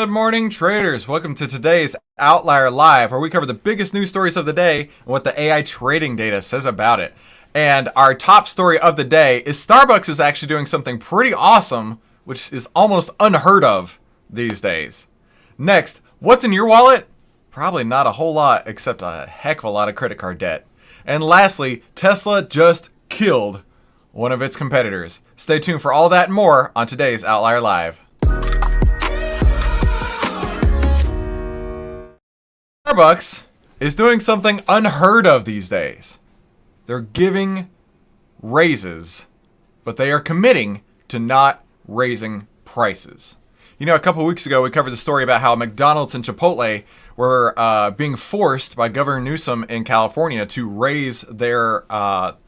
Good morning, traders. Welcome to today's Outlier Live, where we cover the biggest news stories of the day and what the AI trading data says about it. And our top story of the day is Starbucks is actually doing something pretty awesome, which is almost unheard of these days. Next, what's in your wallet? Probably not a whole lot, except a heck of a lot of credit card debt. And lastly, Tesla just killed one of its competitors. Stay tuned for all that and more on today's Outlier Live. Starbucks is doing something unheard of these days. They're giving raises, but they are committing to not raising prices. You know, a couple weeks ago, we covered the story about how McDonald's and Chipotle were being forced by Governor Newsom in California to raise their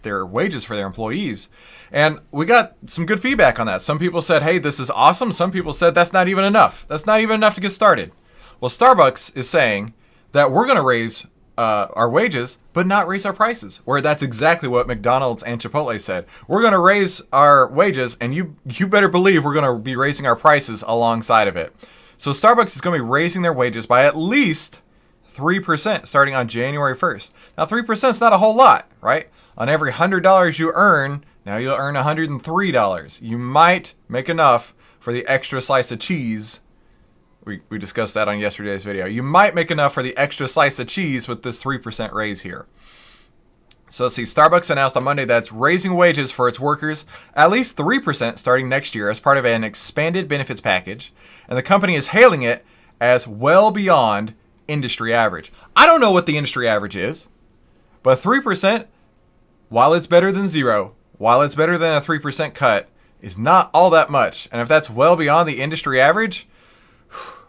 wages for their employees. And we got some good feedback on that. Some people said, hey, this is awesome. Some people said, that's not even enough. That's not even enough to get started. Well, Starbucks is saying that we're going to raise our wages, but not raise our prices. Where that's exactly what McDonald's and Chipotle said. We're going to raise our wages, and you better believe we're going to be raising our prices alongside of it. So Starbucks is going to be raising their wages by at least 3% starting on January 1st. Now, 3% is not a whole lot, right? On every $100 you earn, now you'll earn $103. You might make enough for the extra slice of cheese. We discussed that on yesterday's video. You might make enough for the extra slice of cheese with this 3% raise here. So let's see, Starbucks announced on Monday that it's raising wages for its workers at least 3% starting next year as part of an expanded benefits package. And the company is hailing it as well beyond industry average. I don't know what the industry average is, but 3%, while it's better than zero, while it's better than a 3% cut, is not all that much. And if that's well beyond the industry average,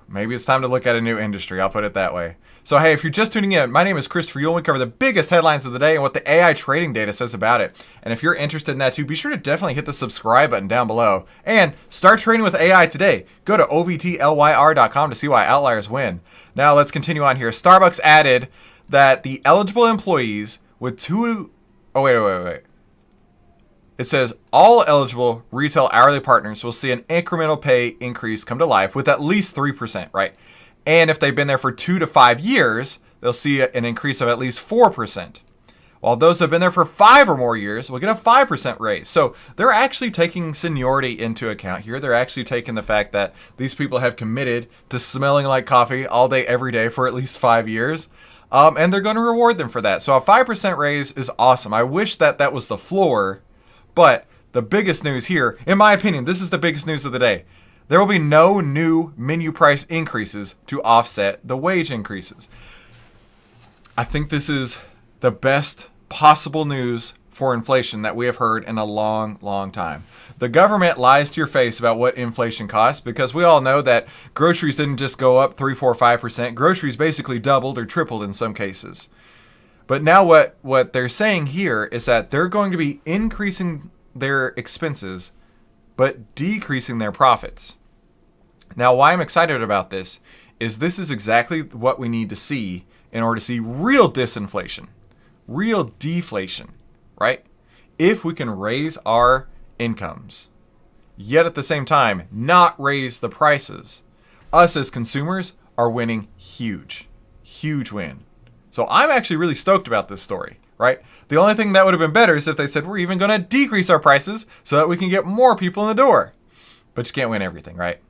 maybe it's time to look at a new industry. I'll put it that way. So, hey, if you're just tuning in, my name is Christopher Yule, and we cover the biggest headlines of the day and what the AI trading data says about it. And if you're interested in that too, be sure to definitely hit the subscribe button down below. And start trading with AI today. Go to OVTLYR.com to see why outliers win. Now, let's continue on here. Starbucks added that the eligible employees with wait. It says all eligible retail hourly partners will see an incremental pay increase come to life with at least 3%, right? And if they've been there for 2 to 5 years, they'll see an increase of at least 4%. While those who have been there for 5 or more years will get a 5% raise. So they're actually taking seniority into account here. They're actually taking the fact that these people have committed to smelling like coffee all day, every day for at least 5 years. And they're going to reward them for that. So a 5% raise is awesome. I wish that that was the floor. But the biggest news here, in my opinion, this is the biggest news of the day. There will be no new menu price increases to offset the wage increases. I think this is the best possible news for inflation that we have heard in a long, long time. The government lies to your face about what inflation costs because we all know that groceries didn't just go up 3, 4, 5%. Groceries basically doubled or tripled in some cases. But now what they're saying here is that they're going to be increasing their expenses, but decreasing their profits. Now, why I'm excited about this is exactly what we need to see in order to see real disinflation, real deflation, right? If we can raise our incomes, yet at the same time, not raise the prices, us as consumers are winning huge, huge win. So I'm actually really stoked about this story, right? The only thing that would have been better is if they said, we're even going to decrease our prices so that we can get more people in the door. But you can't win everything, right?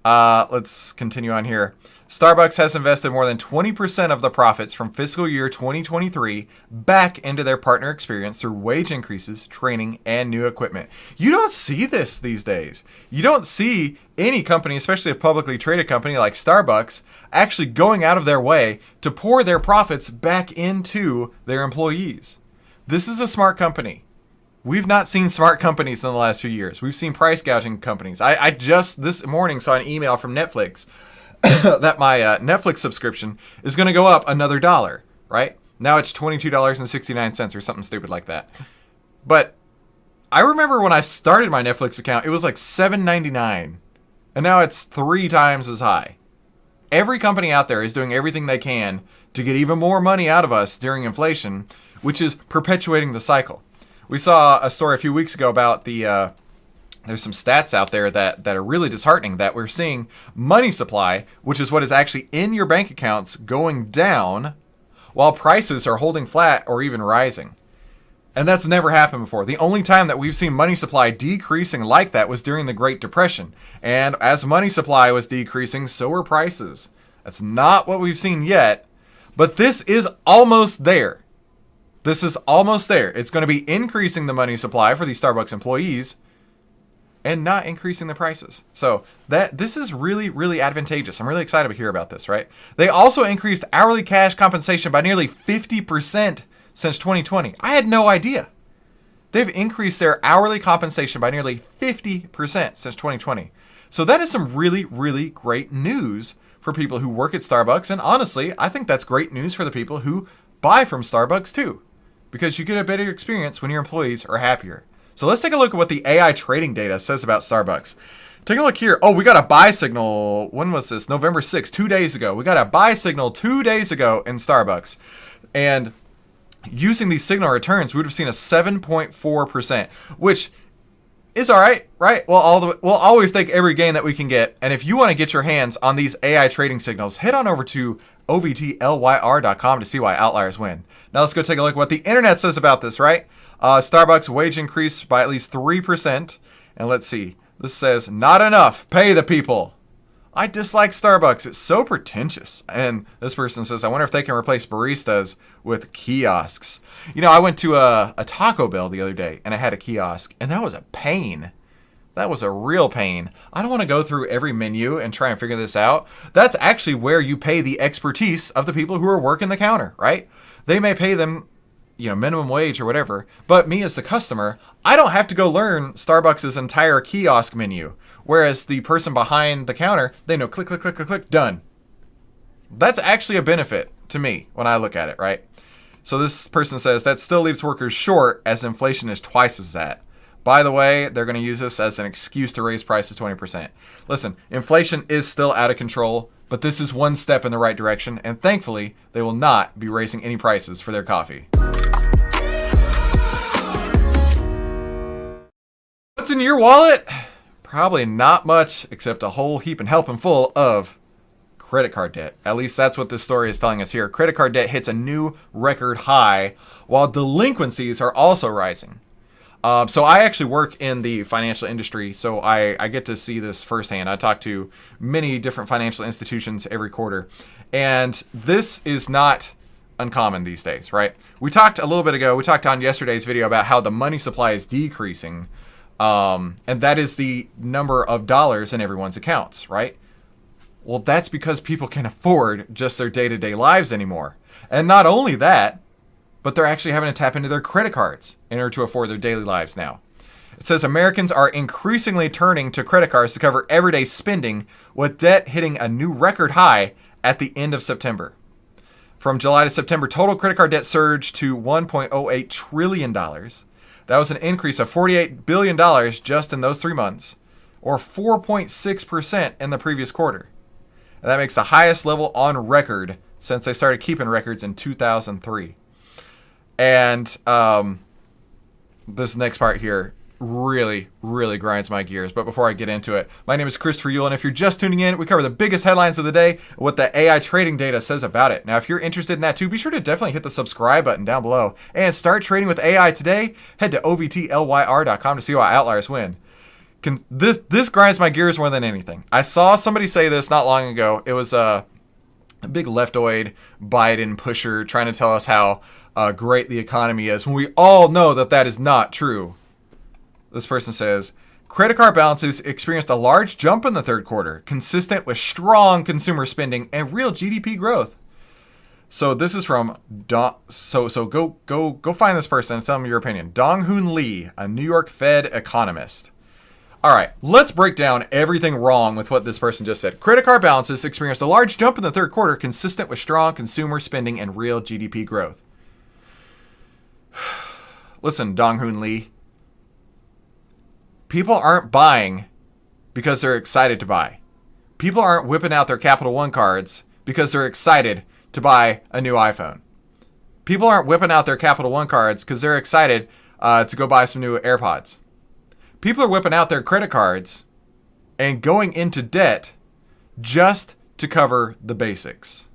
Let's continue on here. Starbucks has invested more than 20% of the profits from fiscal year 2023 back into their partner experience through wage increases, training, and new equipment. You don't see this these days. You don't see any company, especially a publicly traded company like Starbucks, actually going out of their way to pour their profits back into their employees. This is a smart company. We've not seen smart companies in the last few years. We've seen price gouging companies. I just this morning saw an email from Netflix that my Netflix subscription is going to go up another $1, right? Now it's $22.69 or something stupid like that. But I remember when I started my Netflix account, it was like $7.99. And now it's 3 times as high. Every company out there is doing everything they can to get even more money out of us during inflation, which is perpetuating the cycle. We saw a story a few weeks ago about the there's some stats out there that are really disheartening, that we're seeing money supply, which is what is actually in your bank accounts, going down while prices are holding flat or even rising. And that's never happened before. The only time that we've seen money supply decreasing like that was during the Great Depression. And as money supply was decreasing, so were prices. That's not what we've seen yet, but this is almost there. This is almost there. It's going to be increasing the money supply for these Starbucks employees and not increasing the prices. So this is really, really advantageous. I'm really excited to hear about this, right? They also increased hourly cash compensation by nearly 50% since 2020. I had no idea. They've increased their hourly compensation by nearly 50% since 2020. So that is some really, really great news for people who work at Starbucks. And honestly, I think that's great news for the people who buy from Starbucks too, because you get a better experience when your employees are happier. So let's take a look at what the AI trading data says about Starbucks. Take a look here. Oh, we got a buy signal. When was this? November 6th, 2 days ago. We got a buy signal 2 days ago in Starbucks. And using these signal returns, we would have seen a 7.4%, which is all right, right? We'll always take every gain that we can get. And if you want to get your hands on these AI trading signals, head on over to OVTLYR.com to see why outliers win. Now let's go take a look at what the internet says about this, right? Starbucks wage increase by at least 3%. And let's see. This says, not enough. Pay the people. I dislike Starbucks. It's so pretentious. And this person says, I wonder if they can replace baristas with kiosks. You know, I went to a Taco Bell the other day and I had a kiosk, and that was a pain. That was a real pain. I don't want to go through every menu and try and figure this out. That's actually where you pay the expertise of the people who are working the counter, right? They may pay them, you know, minimum wage or whatever, but me as the customer, I don't have to go learn Starbucks' entire kiosk menu. Whereas the person behind the counter, they know click, click, click, click, click, done. That's actually a benefit to me when I look at it, right? So this person says that still leaves workers short as inflation is twice as that. By the way, they're going to use this as an excuse to raise prices 20%. Listen, inflation is still out of control, but this is one step in the right direction, and thankfully, they will not be raising any prices for their coffee. What's in your wallet? Probably not much, except a whole heap and helping full of credit card debt. At least that's what this story is telling us here. Credit card debt hits a new record high, while delinquencies are also rising. So I actually work in the financial industry, so I get to see this firsthand. I talk to many different financial institutions every quarter, and this is not uncommon these days, right? We talked a little bit ago, we talked on yesterday's video about how the money supply is decreasing, and that is the number of dollars in everyone's accounts, right? Well, that's because people can afford just their day-to-day lives anymore. And not only that, but they're actually having to tap into their credit cards in order to afford their daily lives now. It says Americans are increasingly turning to credit cards to cover everyday spending, with debt hitting a new record high at the end of September. From July to September, total credit card debt surged to $1.08 trillion. That was an increase of $48 billion just in those 3 months, or 4.6% in the previous quarter. And that makes the highest level on record since they started keeping records in 2003. And this next part here really, really grinds my gears. But before I get into it, my name is Christopher Yule, and if you're just tuning in, we cover the biggest headlines of the day and what the AI trading data says about it. Now, if you're interested in that too, be sure to definitely hit the subscribe button down below and start trading with AI today. Head to OVTLYR.com to see why outliers win. This grinds my gears more than anything. I saw somebody say this not long ago. It was a big leftoid Biden pusher trying to tell us how great the economy is when we all know that that is not true. This person says, credit card balances experienced a large jump in the third quarter, consistent with strong consumer spending and real GDP growth. So this is from go find this person and tell me your opinion. Dong-Hoon Lee, a New York Fed economist. All right, let's break down everything wrong with what this person just said. Credit card balances experienced a large jump in the third quarter, consistent with strong consumer spending and real GDP growth. Listen, Dong-Hoon Lee. People aren't buying because they're excited to buy. People aren't whipping out their Capital One cards because they're excited to buy a new iPhone. People aren't whipping out their Capital One cards because they're excited to go buy some new AirPods. People are whipping out their credit cards and going into debt just to cover the basics.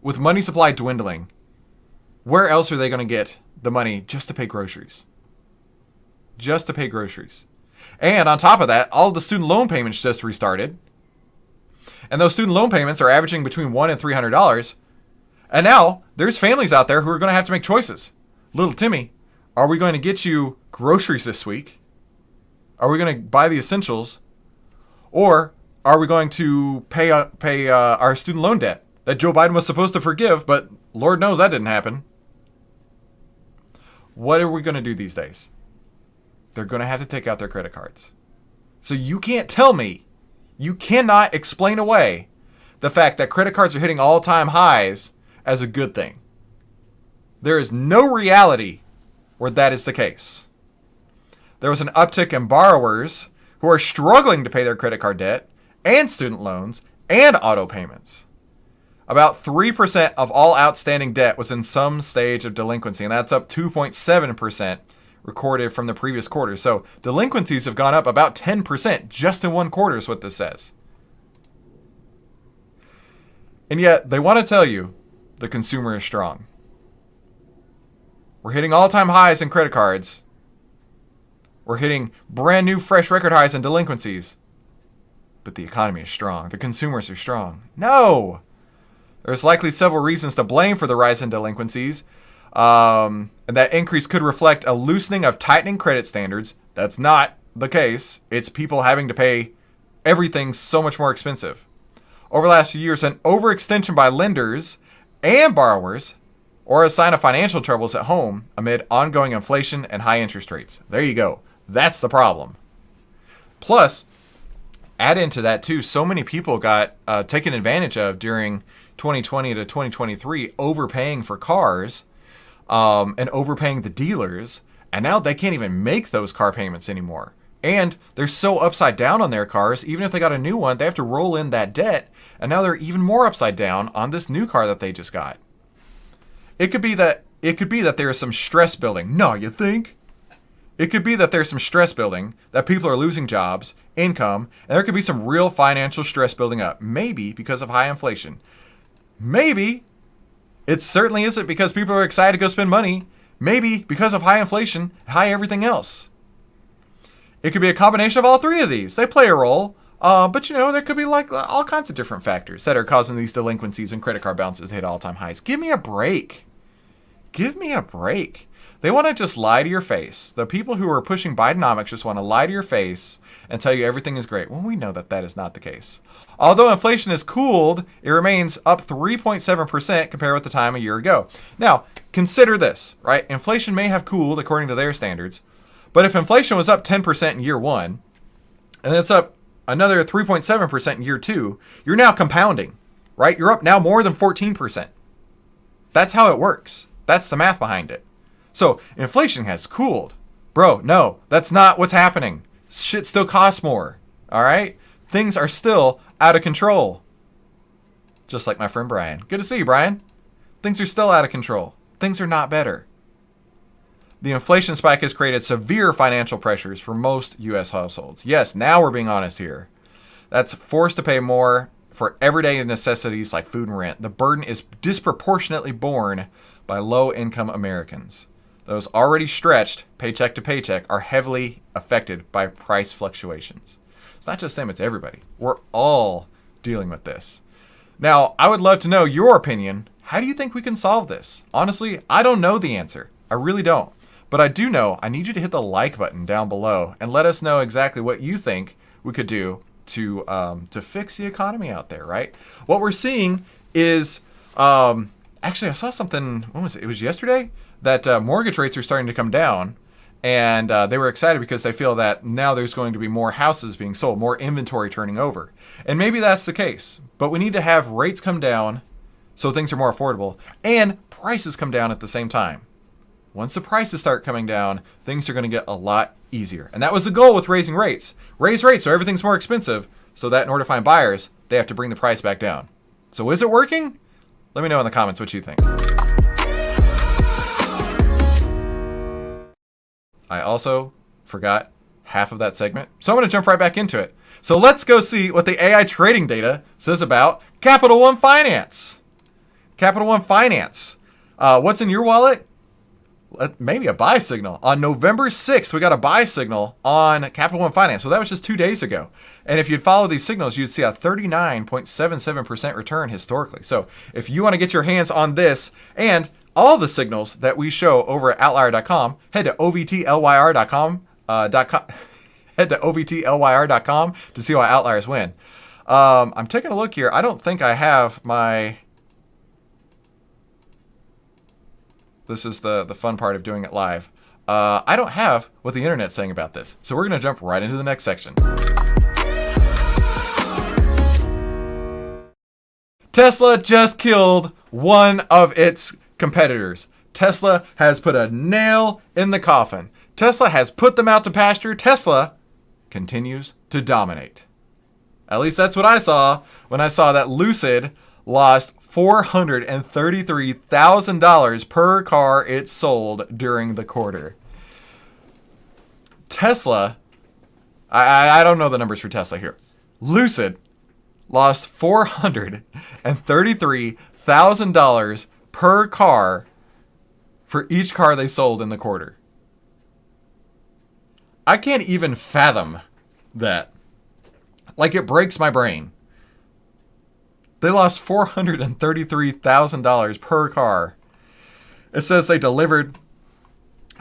With money supply dwindling, where else are they going to get the money just to pay groceries? Just to pay groceries. And on top of that, all the student loan payments just restarted. And those student loan payments are averaging between $100 and $300. And now there's families out there who are going to have to make choices. Little Timmy, are we going to get you groceries this week? Are we going to buy the essentials? Or are we going to pay our student loan debt that Joe Biden was supposed to forgive, but Lord knows that didn't happen? What are we going to do these days? They're going to have to take out their credit cards. So you can't tell me, you cannot explain away the fact that credit cards are hitting all-time highs as a good thing. There is no reality where that is the case. There was an uptick in borrowers who are struggling to pay their credit card debt and student loans and auto payments. About 3% of all outstanding debt was in some stage of delinquency, and that's up 2.7% recorded from the previous quarter. So delinquencies have gone up about 10% just in one quarter is what this says. And yet they want to tell you the consumer is strong. We're hitting all-time highs in credit cards. We're hitting brand new fresh record highs in delinquencies. But the economy is strong. The consumers are strong. No! There's likely several reasons to blame for the rise in delinquencies. And that increase could reflect a loosening of tightening credit standards. That's not the case. It's people having to pay everything so much more expensive. Over the last few years, an overextension by lenders and borrowers, or a sign of financial troubles at home amid ongoing inflation and high interest rates. There you go. That's the problem. Plus, add into that too, so many people got taken advantage of during 2020 to 2023, overpaying for cars and overpaying the dealers, and now they can't even make those car payments anymore. And they're so upside down on their cars, even if they got a new one, they have to roll in that debt, and now they're even more upside down on this new car that they just got. It could be that there is some stress building. No, you think? It could be that there's some stress building, that people are losing jobs, income, and there could be some real financial stress building up. Maybe because of high inflation. Maybe it certainly isn't because people are excited to go spend money. Maybe because of high inflation, high everything else. It could be a combination of all three of these. They play a role. But there could be like all kinds of different factors that are causing these delinquencies and credit card balances to hit all-time highs. Give me a break. Give me a break. They want to just lie to your face. The people who are pushing Bidenomics just want to lie to your face and tell you everything is great. Well, we know that that is not the case. Although inflation has cooled, it remains up 3.7% compared with the time a year ago. Now, consider this, right? Inflation may have cooled according to their standards, but if inflation was up 10% in year one, and it's up another 3.7% in year two, you're now compounding, right? You're up now more than 14%. That's how it works. That's the math behind it. So inflation has cooled. Bro, no, that's not what's happening. Shit still costs more. All right? Things are still out of control. Just like my friend Brian. Good to see you, Brian. Things are still out of control. Things are not better. The inflation spike has created severe financial pressures for most U.S. households. Yes, now we're being honest here. That's forced to pay more for everyday necessities like food and rent. The burden is disproportionately borne by low-income Americans. Those already stretched paycheck to paycheck are heavily affected by price fluctuations. It's not just them, it's everybody. We're all dealing with this. Now, I would love to know your opinion. How do you think we can solve this? Honestly, I don't know the answer. I really don't. But I do know I need you to hit the like button down below and let us know exactly what you think we could do to fix the economy out there, right? What we're seeing is, actually, I saw something, when was it? It was yesterday, that mortgage rates are starting to come down. And they were excited because they feel that now there's going to be more houses being sold, more inventory turning over. And maybe that's the case. But we need to have rates come down so things are more affordable and prices come down at the same time. Once the prices start coming down, things are going to get a lot easier. And that was the goal with raising rates. Raise rates so everything's more expensive, so that in order to find buyers, they have to bring the price back down. So is it working? Let me know in the comments what you think. I also Forgot half of that segment. So I'm going to jump right back into it. So let's go see what the AI trading data says about Capital One Finance. Capital One Finance. What's in your wallet? Maybe a buy signal. On November 6th, we got a buy signal on Capital One Finance. So that was just 2 days ago. And if you'd follow these signals, you'd see a 39.77% return historically. So if you want to get your hands on this and all the signals that we show over at OVTLYR.com, head to OVTLYR.com. Head to OVTLYR.com to see why outliers win. I'm taking a look here. I don't think I have my... This is the fun part of doing it live. I don't have what the internet's saying about this. So we're going to jump right into the next section. Tesla just killed one of its competitors. Tesla has put a nail in the coffin. Tesla has put them out to pasture. Tesla continues to dominate. At least that's what I saw when I saw that Lucid lost $433,000 per car it sold during the quarter. Tesla, I don't know the numbers for Tesla here. Lucid lost $433,000 per car for each car they sold in the quarter. I can't even fathom that. Like, it breaks my brain. They lost $433,000 per car. It says they delivered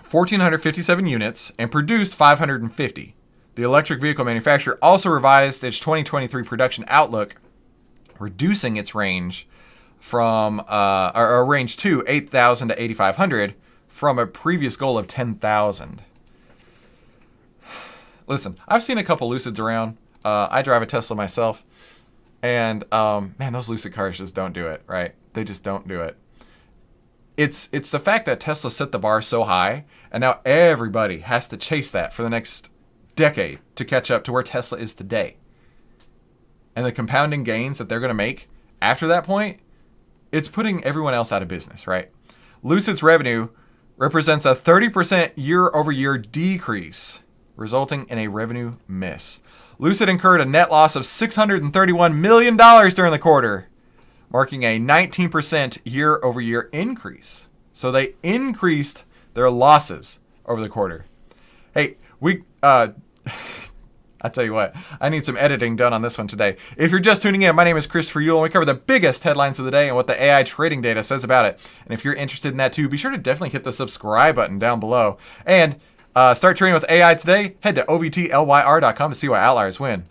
1,457 units and produced 550. The electric vehicle manufacturer also revised its 2023 production outlook, reducing its range from range to 8,000 to 8,500 from a previous goal of 10,000. Listen, I've seen a couple Lucids around. I drive a Tesla myself. And, man, those Lucid cars just don't do it, right? They just don't do it. It's the fact that Tesla set the bar so high, and now everybody has to chase that for the next decade to catch up to where Tesla is today. And the compounding gains that they're going to make after that point, it's putting everyone else out of business, right? Lucid's revenue represents a 30% year-over-year decrease, resulting in a revenue miss. Lucid incurred a net loss of $631 million during the quarter, marking a 19% year-over-year increase. So they increased their losses over the quarter. Hey, I tell you what, I need some editing done on this one today. If you're just tuning in, my name is Christopher Yule, and we cover the biggest headlines of the day and what the AI trading data says about it. And if you're interested in that too, be sure to definitely hit the subscribe button down below. And start trading with AI today. Head to OVTLYR.com to see why outliers win.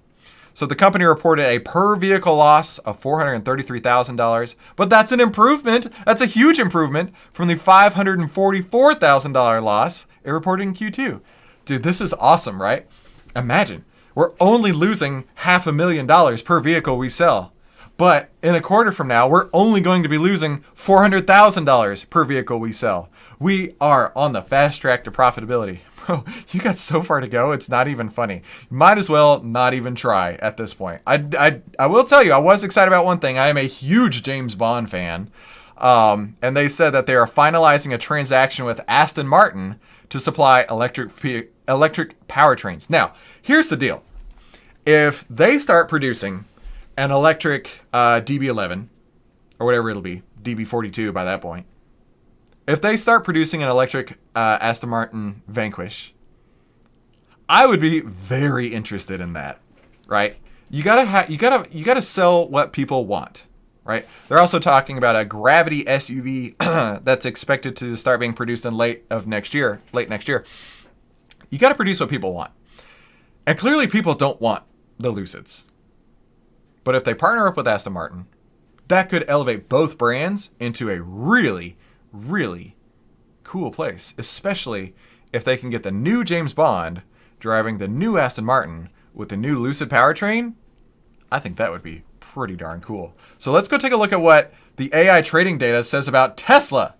So the company reported a per vehicle loss of $433,000, but that's an improvement. That's a huge improvement from the $544,000 loss it reported in Q2. Dude, this is awesome, right? Imagine, we're only losing $500,000 per vehicle we sell. But in a quarter from now, we're only going to be losing $400,000 per vehicle we sell. We are on the fast track to profitability. Bro, you got so far to go, it's not even funny. You might as well not even try at this point. I will tell you, I was excited about one thing. I am a huge James Bond fan. And they said that they are finalizing a transaction with Aston Martin to supply electric powertrains. Now, here's the deal. If they start producing an electric DB11, or whatever it'll be, DB42 by that point. If they start producing an electric Aston Martin Vanquish, I would be very interested in that, right? You gotta sell what people want, right? They're also talking about a Gravity SUV that's expected to start being produced in late next year. You gotta produce what people want, and clearly people don't want the Lucids. But if they partner up with Aston Martin, that could elevate both brands into a really, really cool place, especially if they can get the new James Bond driving the new Aston Martin with the new Lucid powertrain. I think that would be pretty darn cool. So let's go take a look at what the AI trading data says about Tesla.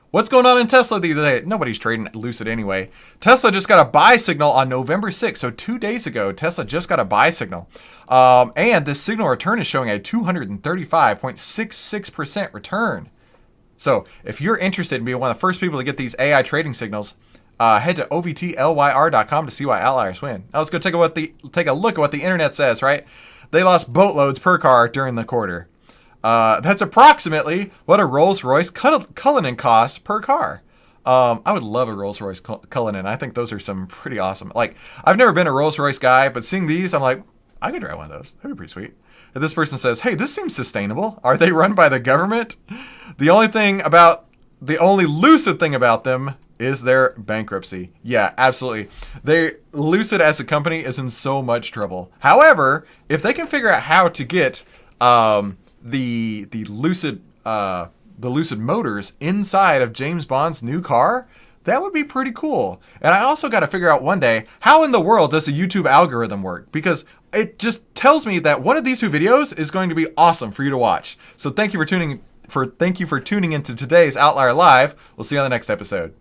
What's going on in Tesla these days? Nobody's trading Lucid anyway. Tesla just got a buy signal on November 6th. So 2 days ago, Tesla just got a buy signal. And this signal return is showing a 235.66% return. So if you're interested in being one of the first people to get these AI trading signals, Head to OVTLYR.com to see why outliers win. Now let's go take a look at what the internet says, right? They lost boatloads per car during the quarter. That's approximately what a Rolls-Royce Cullinan costs per car. I would love a Rolls-Royce Cullinan. I think those are some pretty awesome. Like, I've never been a Rolls-Royce guy, but seeing these, I'm like, I could drive one of those. That'd be pretty sweet. And this person says, hey, this seems sustainable. Are they run by the government? The only lucid thing about them is their bankruptcy. Yeah, absolutely. Lucid as a company is in so much trouble. However, if they can figure out how to get the Lucid motors inside of James Bond's new car, that would be pretty cool. And I also got to figure out one day, how in the world does the YouTube algorithm work? Because it just tells me that one of these two videos is going to be awesome for you to watch. So thank you for tuning into today's Outlier Live. We'll see you on the next episode.